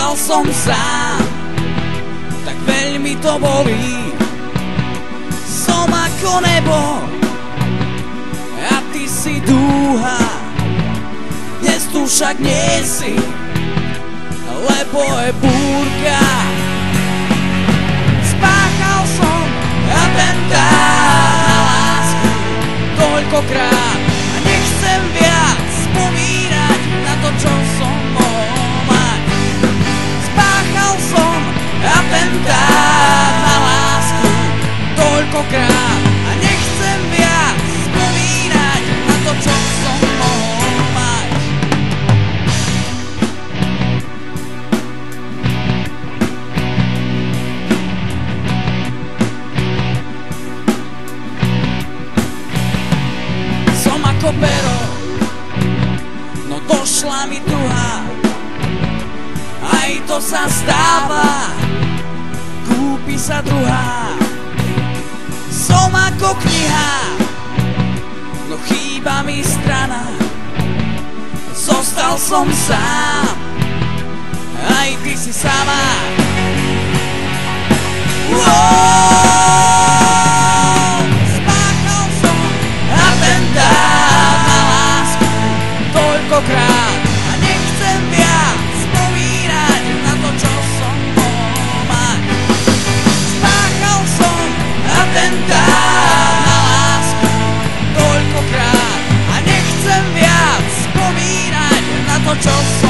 Spáchal som sám, tak veľmi to bolí. Som ako nebo a ty si dúha. Dnes tu však nie si, lebo je búrka. Spáchal som atentát na lásku toľkokrát a nechcem viac spomínať na to, čo som mohol mať. Spáchal som atentát na lásku toľkokrát a nechcem viac spomínať na to, čo som mohol mať. Som ako pero, no došla mi tuha, aj to sa stáva, kúpi sa druhá. Som ako kniha, no chýba mi strana. Zostal som sám, aj ty si sama. Spáchal som atentát na lásku toľkokrát a nechcem viac spomínať na to, čo som mohol mať. Spáchal som atentát na lásku toľkokrát a nechcem viac spomínať na to, čo som